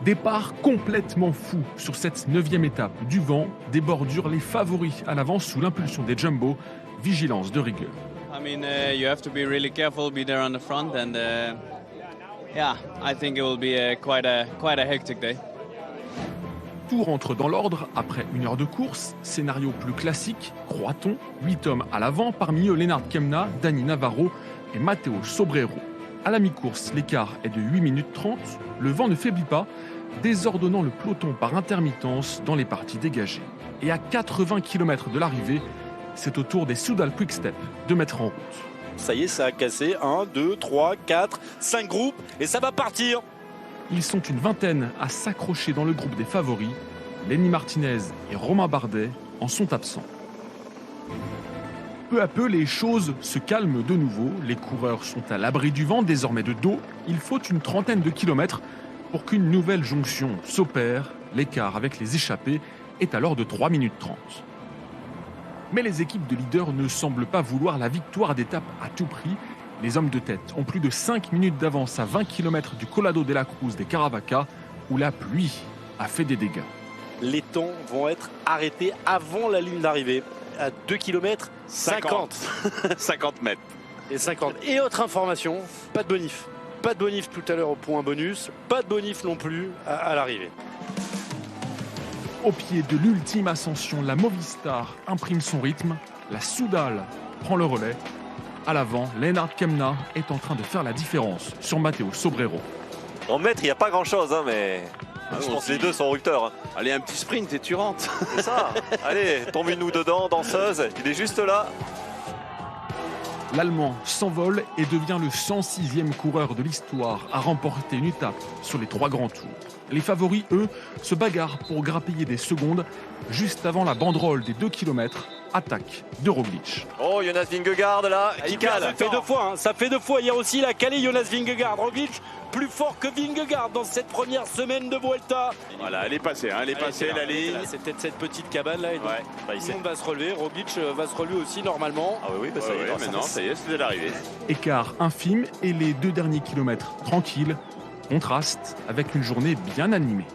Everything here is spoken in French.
Départ complètement fou sur cette 9e étape. Du vent, des bordures, les favoris à l'avance sous l'impulsion des Jumbo. Vigilance de rigueur. I mean, you have to be really careful, be there on the front, and yeah, I think it will be quite a hectic day. Tout rentre dans l'ordre après 1 heure de course. Scénario plus classique, croit-on. 8 hommes à l'avant, parmi eux Lennart Kemna, Dani Navarro et Matteo Sobrero. À la mi-course, l'écart est de 8 minutes 30. Le vent ne faiblit pas, désordonnant le peloton par intermittence dans les parties dégagées. Et à 80 km de l'arrivée, c'est au tour des Soudal Quick-Step de mettre en route. Ça y est, ça a cassé. 1, 2, 3, 4, 5 groupes et ça va partir. Ils sont une vingtaine à s'accrocher dans le groupe des favoris. Lenny Martinez et Romain Bardet en sont absents. Peu à peu, les choses se calment de nouveau. Les coureurs sont à l'abri du vent, désormais de dos. Il faut une trentaine de kilomètres pour qu'une nouvelle jonction s'opère. L'écart avec les échappés est alors de 3 minutes 30. Mais les équipes de leaders ne semblent pas vouloir la victoire d'étape à tout prix. Les hommes de tête ont plus de 5 minutes d'avance à 20 km du Collado de la Cruz des Caravaca, où la pluie a fait des dégâts. Les temps vont être arrêtés avant la ligne d'arrivée. À 2 km, 50. 50 mètres. Et 50. Et autre information, pas de bonif. Pas de bonif tout à l'heure au point bonus. Pas de bonif non plus à l'arrivée. Au pied de l'ultime ascension, la Movistar imprime son rythme. La Soudal prend le relais. À l'avant, Lennart Kemna est en train de faire la différence sur Matteo Sobrero. En mètre, il n'y a pas grand-chose, hein, mais je pense que les deux sont rupteurs. Hein. Allez, un petit sprint et tu rentres. C'est ça. Allez, tombe-nous dedans, danseuse. Il est juste là. L'Allemand s'envole et devient le 106e coureur de l'histoire à remporter une étape sur les 3 grands tours. Les favoris, eux, se bagarrent pour grappiller des secondes juste avant la banderole des 2 km. Attaque de Roglic. Oh, Jonas Vingegaard là, qui cale. Ça fait 2 fois, hein. Ça fait 2 fois. Il y a aussi la calée Jonas Vingegaard. Roglic plus fort que Vingegaard dans cette première semaine de Vuelta. Voilà, elle est passée, hein, elle est passée la ligne. C'est peut-être cette petite cabane là. Et donc, Ouais, tout le monde va se relever. Roglic va se relever aussi normalement. Ah oui, bah ça y est, maintenant, ça y est, c'est l'arrivée. Écart infime et les 2 derniers kilomètres tranquilles contrastent avec une journée bien animée.